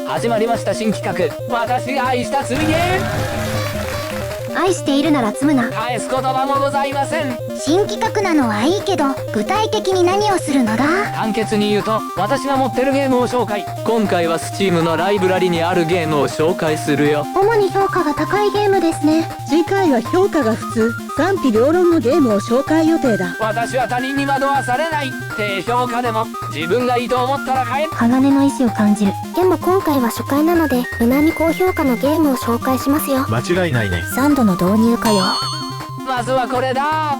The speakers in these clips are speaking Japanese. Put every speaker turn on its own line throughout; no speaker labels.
始まりました新企画、私が愛した積みゲー。
愛しているなら積むな。
返す言葉もございません。
新企画なのはいいけど、具体的に何をするのだ？
簡潔に言うと、私が持ってるゲームを紹介。今回は Steam のライブラリにあるゲームを紹介するよ。
主に評価が高いゲームですね。
次回は評価が普通、賛否両論のゲームを紹介予定だ。
私は他人に惑わされない。低評価でも自分がいいと思ったら買え。
鋼の意志を感じる。でも今回は初回なので、無難に高評価のゲームを紹介しますよ。
間違いないね。
3度の導入かよ。
まずはこれだ。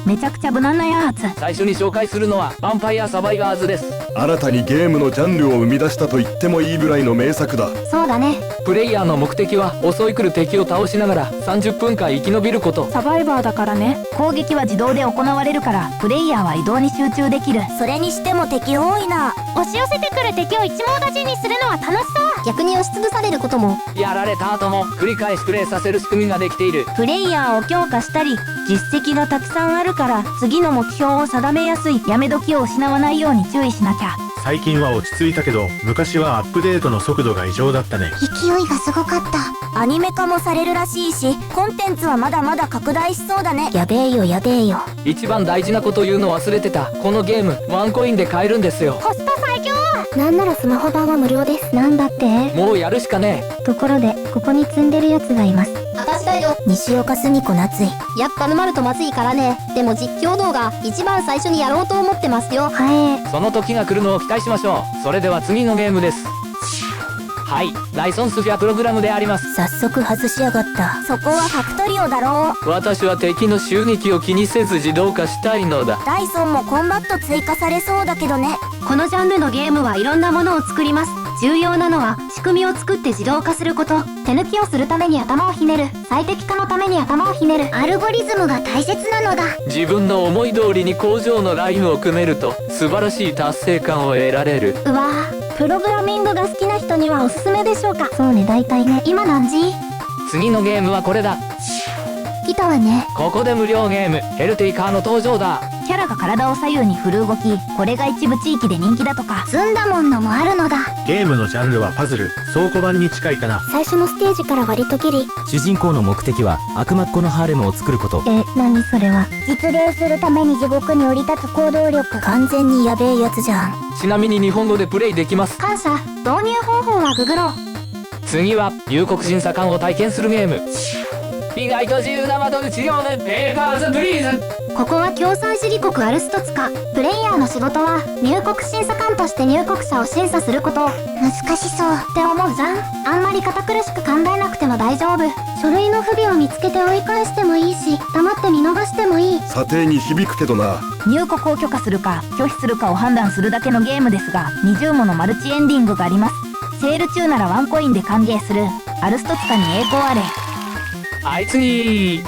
めちゃくちゃ無難なやつ。
最初に紹介するのはヴァンパイアサバイバーズです。
新たにゲームのジャンルを生み出したと言ってもいいぐらいの名作だ。
そうだね。
プレイヤーの目的は襲い来る敵を倒しながら30分間生き延びること。
サバイバーだからね。攻撃は自動で行われるからプレイヤーは移動に集中できる。
それにしても敵多いな。押し寄せてくる敵を一網打尽にするのは楽しそう。逆に押しつぶされることも。
やられた後も繰り返しプレイさせる仕組みができている。
プレイヤーを強化したり実績がたくさんあるから次の目標を定めやすい。やめ時を失わないように注意しなきゃ。
最近は落ち着いたけど、昔はアップデートの速度が異常だったね。
勢いがすごかった。アニメ化もされるらしいし、コンテンツはまだまだ拡大しそうだね。やべえよやべえよ。
一番大事なこと言うの忘れてた。このゲームワンコインで買えるんですよ。
コスパ最強。なんならスマホ版は無料です。なんだって？
もうやるしかね
ところで、ここに積んでるやつがいます。私だよ。西岡澄子夏井。やっぱ沼るとまずいからね。でも実況動画一番最初にやろうと思ってますよ。
え。その時が来るのを期待しましょう。それでは次のゲームです。はい、ライソンスフィアプログラムであります。
早速外しやがった。そこはファクトリオだろう。
私は敵の襲撃を気にせず自動化したいのだ。
ダイソンもコンバット追加されそうだけどね。このジャンルのゲームはいろんなものを作ります。重要なのは仕組みを作って自動化すること。手抜きをするために頭をひねる。最適化のために頭をひねる。アルゴリズムが大切なのだ。
自分の思い通りに工場のラインを組めると素晴らしい達成感を得られる。
うわぁ、プログラミングが好きな人にはおすすめでしょうか。そうね、大体ね。今何時？
次のゲームはこれだ。
来たわね。
ここで無料ゲームヘルテイカーの登場だ。
キャラが体を左右に振る動き、これが一部地域で人気だとか。
積んだもんのもあるのだ。
ゲームのジャンルはパズル、倉庫版に近いかな。
最初のステージから割とギリ。
主人公の目的は悪魔っ子のハーレムを作ること。
何それは。実現するために地獄に降り立つ行動力。完全にやべえやつじゃん。
ちなみに日本語でプレイできます。
感謝。導入方法はググろう。
次は入国審査官を体験するゲーム。意外と自由な窓口用でペーパーズプリーズ。ここは共産主義国アルストツカ。プレイヤーの仕事は入国審査官として入国者を審査すること。難しそうって思うじゃん。あんまり堅苦しく考えなくても大丈夫。書類の不備を見つけて追い返してもいいし、黙って見逃してもいい。
査定に響くけどな。
入国を許可するか拒否するかを判断するだけのゲームですが、20ものマルチエンディングがあります。セール中ならワンコインで歓迎する。アルストツカに栄光あれ。
あいつに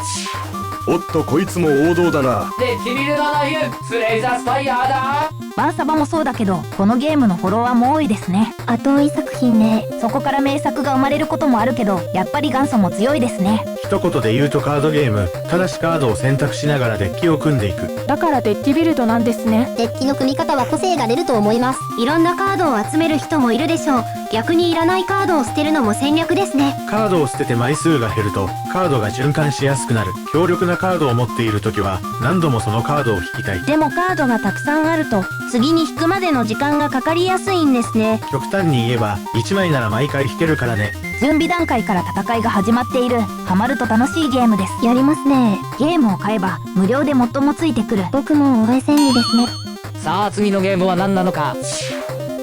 おっとこいつも王道だな。
デッキビルドの湯スレイザースパイヤーだ。
バンサバもそうだけど、このゲームのフォロワーも多いですね。
後追い作品ね。
そこから名作が生まれることもあるけど、やっぱり元祖も強いですね。
一言で言うとカードゲーム。ただしカードを選択しながらデッキを組んでいく。
だからデッキビルドなんですね。
デッキの組み方は個性が出ると思います。いろんなカードを集める人もいるでしょう。逆にいらないカードを捨てるのも戦略ですね。
カードを捨てて枚数が減るとカードが循環しやすくなる。強力なカードを持っている時は何度もそのカードを引きたい。
でもカードがたくさんあると次に引くまでの時間がかかりやすいんですね。
極端に言えば1枚なら毎回引けるからね。
準備段階から戦いが始まっている。ハマると楽しいゲームです。
やりますね。
ゲームを買えば無料で最もついてくる。
僕も応援戦利ですね。
さあ次のゲームは何なのか。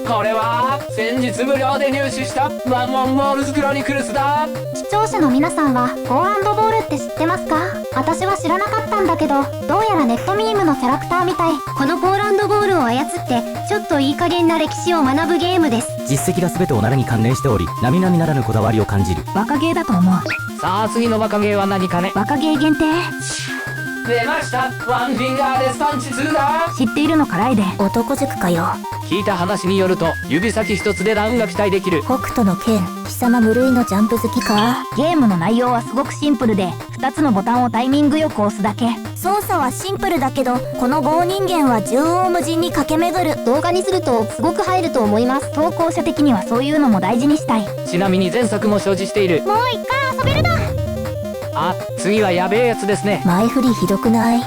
これは先日無料で入手したワンモンボールズクロニクルスだ。
視聴者の皆さんはゴーボールって知ってますか？私は知らなかったんだけど、どうやらネットミームのキャラクターみたい。このポーランドボールを操ってちょっといい加減な歴史を学ぶゲームです。
実績が全ておならに関連しており、並々ならぬこだわりを感じる。
若ゲーだと思う。
さあ次のバカゲーは何かね。
若ゲー限定。
出ましたワンフィンガーデスパンチ2だ。
知っているのかライデン。
男塾かよ。
聞いた話によると指先一つでダウンが期待できる。
北斗の剣、貴様無類のジャンプ好きか？
ゲームの内容はすごくシンプルで、2つのボタンをタイミングよく押すだけ。
操作はシンプルだけど、この棒人間は縦横無尽に駆け巡る。動画にするとすごく入ると思います。
投稿者的にはそういうのも大事にしたい。
ちなみに前作も所持している。
もう一回遊べるだ。
あ、次はやべえやつですね。
前振りひどくない？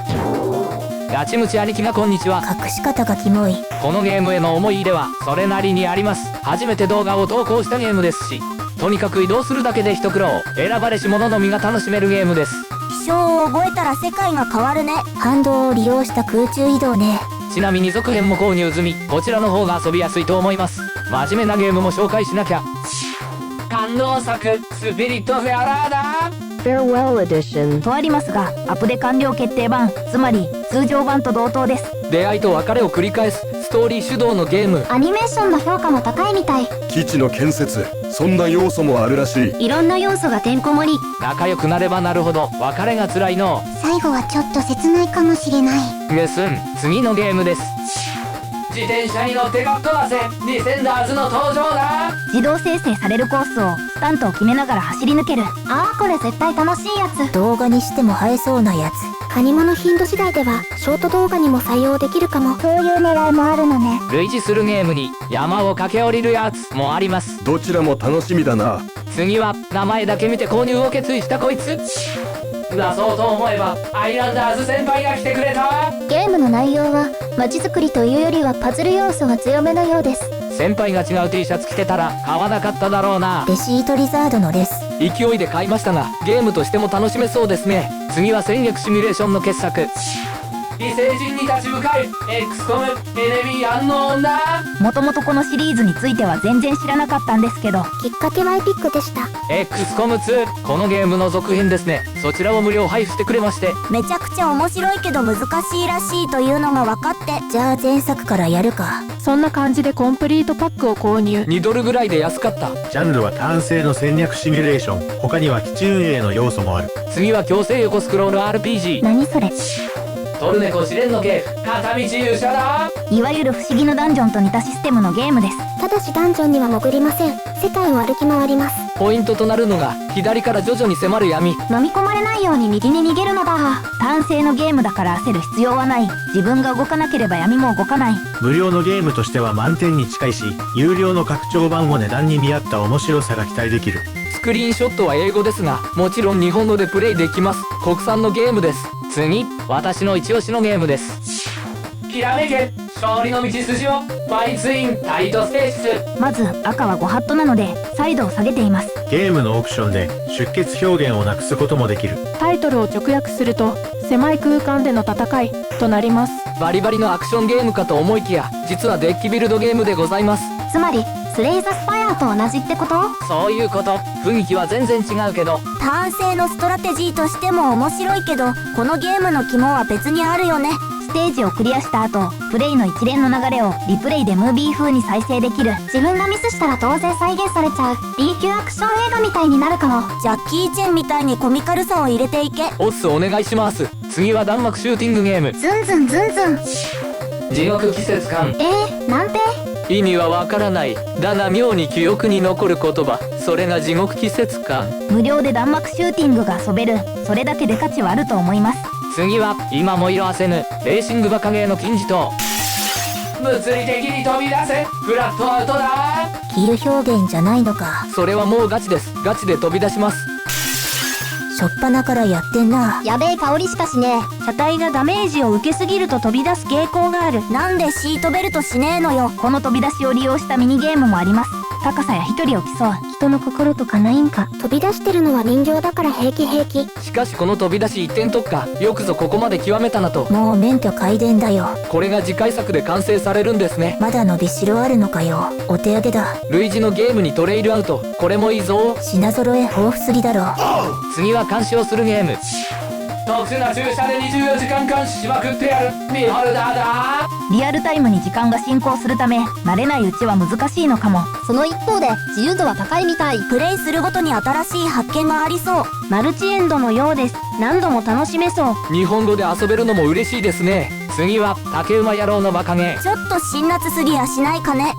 ガチムチ兄貴がこんにちは。
隠し方がキモい。
このゲームへの思い入れはそれなりにあります。初めて動画を投稿したゲームですし、とにかく移動するだけで一苦労。選ばれし者のみが楽しめるゲームです。
気象を覚えたら世界が変わるね。反動を利用した空中移動ね。
ちなみに続編も購入済み。こちらの方が遊びやすいと思います。真面目なゲームも紹介しなきゃ。感動作スピリットフェアラーだ。
Farewell Edition
とありますが、アップデ完了決定版、つまり通常版と同等です。
出会いと別れを繰り返すストーリー主導のゲーム。
アニメーションの評価も高いみたい。
基地の建設、そんな要素もあるらしい。
いろんな要素がてんこ盛り。
仲良くなればなるほど別れが辛いの。
最後はちょっと切ないかもしれない。
ゲスン、次のゲームです。自転車に乗ってかっ飛ばせ、ディフェンダーズの登場だ。
自動生成されるコースをスタントを決めながら走り抜ける。
ああ、これ絶対楽しいやつ。動画にしても映えそうなやつ。カニモの頻度次第ではショート動画にも採用できるかも。そういう狙いもあるのね。
類似するゲームに山を駆け下りるやつもあります。
どちらも楽しみだな。
次は名前だけ見て購入を決意したこいつ。出そうと思えばアイランダーズ先輩が来てくれた。
ゲームの内容は街づくりというよりはパズル要素が強めのようです。
先輩が違う T シャツ着てたら買わなかっただろうな。
レシートリザードのレス。
勢いで買いましたがゲームとしても楽しめそうですね。次は戦略シミュレーションの傑作。異星人に立ち向かい XCOM エネミーアンノーンだ。
もともとこのシリーズについては全然知らなかったんですけど、
きっかけはエピックでした。
XCOM 2、このゲームの続編ですね。そちらを無料配布してくれまして、
めちゃくちゃ面白いけど難しいらしいというのが分かって、じゃあ前作からやるか。
そんな感じでコンプリートパックを購入。
2ドルぐらいで安かった。
ジャンルはターン制の戦略シミュレーション。他には基地運営の要素もある。
次は強制横スクロール RPG。
何それ？
トルネコ試練のゲーム、片道勇者だ。
いわゆる不思議のダンジョンと似たシステムのゲームです。
ただしダンジョンには潜りません。世界を歩き回ります。
ポイントとなるのが左から徐々に迫る闇。
飲み込まれないように右に逃げるのだ。
単性のゲームだから焦る必要はない。自分が動かなければ闇も動かない。
無料のゲームとしては満点に近いし、有料の拡張版を値段に見合った面白さが期待できる。
スクリーンショットは英語ですが、もちろん日本語でプレイできます。国産のゲームです。次、私の一押しのゲームです。きらめけ勝利の道筋を。ファイツインタイトステージ。
まず赤は5ハットなのでサイドを下げています。
ゲームのオプションで出血表現をなくすこともできる。
タイトルを直訳すると狭い空間での戦いとなります。
バリバリのアクションゲームかと思いきや、実はデッキビルドゲームでございます。
つまりスレイザスパイアと同じってこと？
そういうこと。雰囲気は全然違うけど、
単性のストラテジーとしても面白いけど、このゲームの肝は別にあるよね。
ステージをクリアした後、プレイの一連の流れをリプレイでムービー風に再生できる。
自分がミスしたら当然再現されちゃう B 級アクション映画みたいになるかも。ジャッキー・チェンみたいにコミカルさを入れていけ。
オスお願いします。次は弾幕シューティングゲーム。
ズンズンズンズン。
地獄季節感。
なんて？
意味はわからない。だが妙に記憶に残る言葉。それが地獄季節感。
無料で弾幕シューティングが遊べる。それだけで価値はあると思います。
次は今も色あせぬレーシングバカゲーの金字塔。物理的に飛び出せフラットアウトだ。
キル表現じゃないのか。
それはもうガチです。ガチで飛び出します。
しょっぱなからやってんな。やべえ香りしかしねえ。
車体がダメージを受けすぎると飛び出す傾向がある。
なんでシートベルトしねえのよ。
この飛び出しを利用したミニゲームもあります。高さや飛距離を競う。
人の心とかないんか。飛び出してるのは人形だから平気平気。
しかしこの飛び出し一点特化、よくぞここまで極めたなと。
もう免許改伝だよ。
これが次回作で完成されるんですね。
まだ伸びしろあるのかよ。お手上げだ。
類似のゲームにトレイルアウト。これもいいぞ。
品揃え豊富すぎだろ。
次は監視をするゲーム。特殊な駐車で24時間監視しまくってやるミホルダーだ。
リアルタイムに時間が進行するため、慣れないうちは難しいのかも。
その一方で自由度は高いみたい。プレイするごとに新しい発見がありそう。
マルチエンドのようです。何度も楽しめそう。
日本語で遊べるのも嬉しいですね。次は竹馬野郎のバカゲー。
ちょっと辛辣すぎやしないかね。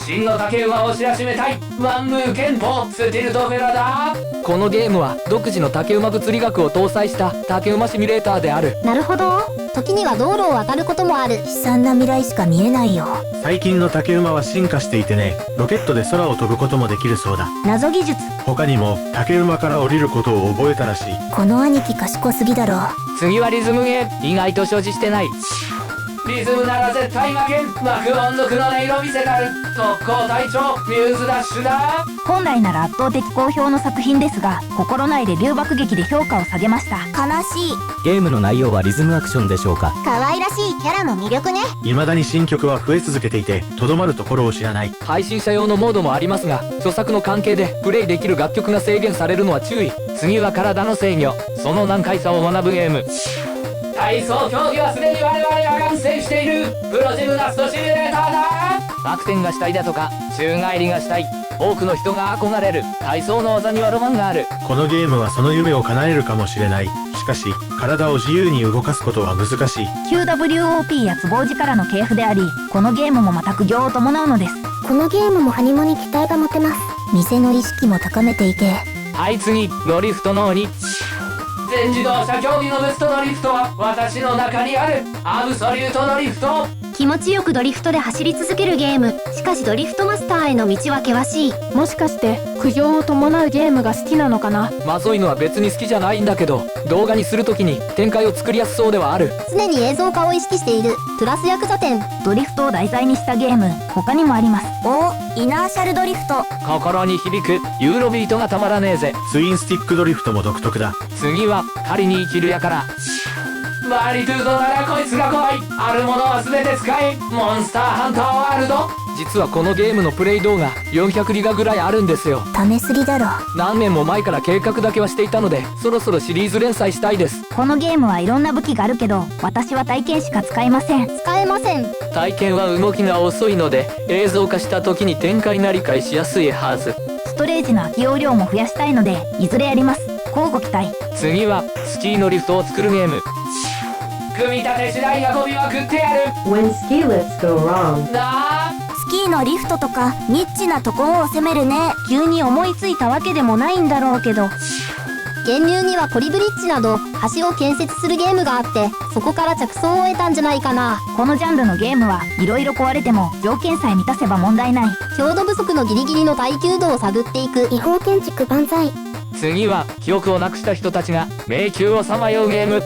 真の竹馬を知らしめたいワンムー憲法スティルトフェラだ。このゲームは独自の竹馬物理学を搭載した竹馬シミュレーターである。
なるほど。時には道路を渡ることもある。悲惨な未来しか見えないよ。
最近の竹馬は進化していてね、ロケットで空を飛ぶこともできるそうだ。
謎技術。
他にも竹馬から降りることを覚えたらしい。
この兄貴賢すぎだろ。
次はリズムゲー。意外と所持してない。リズムなら絶対負けん。爆音族の音色見せたる。特攻隊長ミューズダッシュだ。
本来なら圧倒的好評の作品ですが、心内で留爆劇で評価を下げました。
悲しい。
ゲームの内容はリズムアクションでしょうか。
可愛らしいキャラの魅力ね。
未だに新曲は増え続けていて、とどまるところを知らない。
配信者用のモードもありますが、著作の関係でプレイできる楽曲が制限されるのは注意。次は体の制御、その難解さを学ぶゲーム。体操競技はすでに我々は完成しているプロジムナストシミュレーターだ。バク転がしたいだとか宙返りがしたい、多くの人が憧れる体操の技にはロマンがある。
このゲームはその夢を叶えるかもしれない。しかし体を自由に動かすことは難しい。
QWOP や壺力の系譜であり、このゲームもまた苦行を伴うのです。
このゲームもハニモに期待が持てます。店の意識も高めていけ。
はい、次ドリフトの鬼。全自動車競技のベストドリフトは私の中にある。アブソリュートドリフト。
気持ちよくドリフトで走り続けるゲーム。しかしドリフトマスターへの道は険しい。
もしかして苦行を伴うゲームが好きなのかな。
まずいのは別に好きじゃないんだけど、動画にするときに展開を作りやすそうではある。
常に映像化を意識している。プラスヤクザ展。
ドリフトを題材にしたゲーム、他にもあります。
イナーシャルドリフト。
心に響くユーロビートがたまらねえぜ。
ツインスティックドリフトも独特だ。
次は狩りに生きるやから。マリトゥードならこいつが怖い。あるものは全て使え。モンスターハンターワールド。実はこのゲームのプレイ動画400ギガぐらいあるんですよ。
ためすぎだろ。
何年も前から計画だけはしていたので、そろそろシリーズ連載したいです。
このゲームはいろんな武器があるけど、私は体験しか使えません。
使えません。
体験は動きが遅いので、映像化した時に展開なり解しやすいはず。
ストレージの空き容量も増やしたいので、いずれやります。乞うご期待。
次はスキーのリフトを作るゲーム。組み立て次第運びまくってやる。
When ski lifts go wrong.
なあ、
スキーのリフトとかニッチなところを攻めるね。急に思いついたわけでもないんだろうけど。源流にはコリブリッジなど橋を建設するゲームがあって、そこから着想を得たんじゃないかな。
このジャンルのゲームはいろいろ壊れても条件さえ満たせば問題ない。
強度不足のギリギリの耐久度を探っていく違法建築万歳。
次は記憶をなくした人たちが迷宮をさまようゲーム。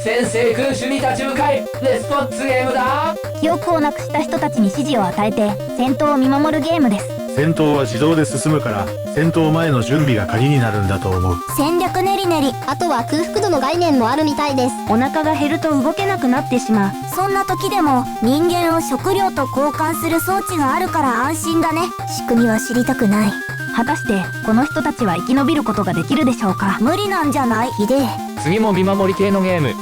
先制空襲に立ち向かいレスポッツゲームだ。
記憶をなくした人たちに指示を与えて戦闘を見守るゲームです。
戦闘は自動で進むから、戦闘前の準備が鍵になるんだと思う。
戦略練り練り。あとは空腹度の概念もあるみたいです。お腹が減ると動けなくなってしまう。そんな時でも人間を食料と交換する装置があるから安心だね。仕組みは知りたくない。
果たしてこの人たちは生き延びることができるでしょうか。
無理なんじゃない？ひでえ。
次も見守り系のゲーム。己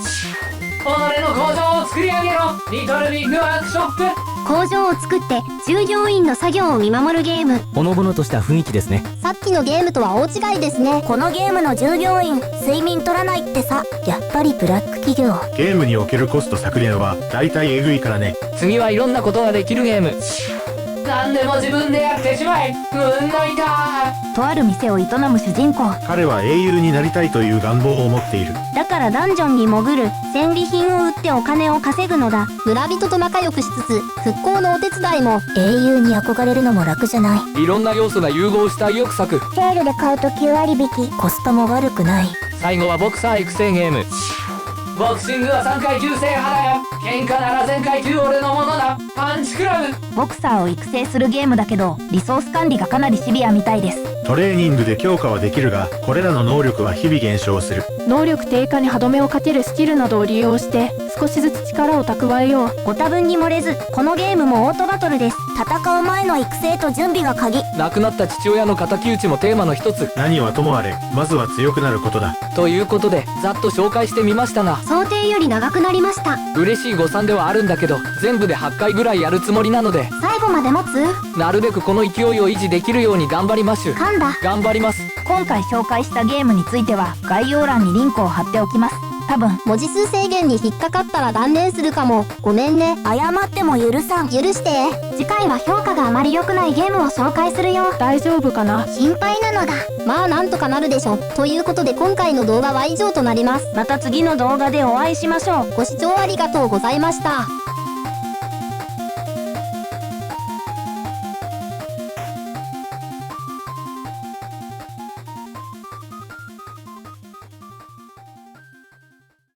の工場を作り上げろ。リトルビッグワークショップ。
工場を作って従業員の作業を見守るゲーム。
ほのぼのとした雰囲気ですね。
さっきのゲームとは大違いですね。このゲームの従業員睡眠取らないってさ。やっぱりブラック企業。
ゲームにおけるコスト削減は大体えぐいからね。
次はいろんなことができるゲーム。何でも自分でやってしまえ。運のいた。
とある店を営む主人公。
彼は英雄になりたいという願望を持っている。
だからダンジョンに潜る。戦利品を売ってお金を稼ぐのだ。村人と仲良くしつつ復興のお手伝いも。英雄に憧れるのも楽じゃない。
いろんな要素が融合した意欲作。
セールで買うと9割引き。コストも悪くない。
最後はボクサー育成ゲーム。ボクシングは3階級制覇だよ。喧嘩なら全階級俺のものだ。パンチクラブ。
ボクサーを育成するゲームだけど、リソース管理がかなりシビアみたいです。
トレーニングで強化はできるが、これらの能力は日々減少する。
能力低下に歯止めをかけるスキルなどを利用して少しずつ力を蓄えよう。
ご多分に漏れず、このゲームもオートバトルです。戦う前の育成と準備が鍵。
亡くなった父親の敵討ちもテーマの一つ。
何はともあれ、まずは強くなることだ。
ということでざっと紹介してみましたが、
想定より長くなりました。
嬉しい誤算ではあるんだけど、全部で8回ぐらいやるつもりなので、
最後まで持つ？
なるべくこの勢いを維持できるように頑張りましゅ。
噛んだ。
頑張ります。
今回紹介したゲームについては概要欄にリンクを貼っておきます。多分。
文字数制限に引っかかったら断念するかも。ごめんね。
謝っても許さん。
許して。次回は評価があまり良くないゲームを紹介するよ。
大丈夫かな。
心配なのだ。まあなんとかなるでしょ。ということで今回の動画は以上となります。
また次の動画でお会いしましょう。
ご視聴ありがとうございました。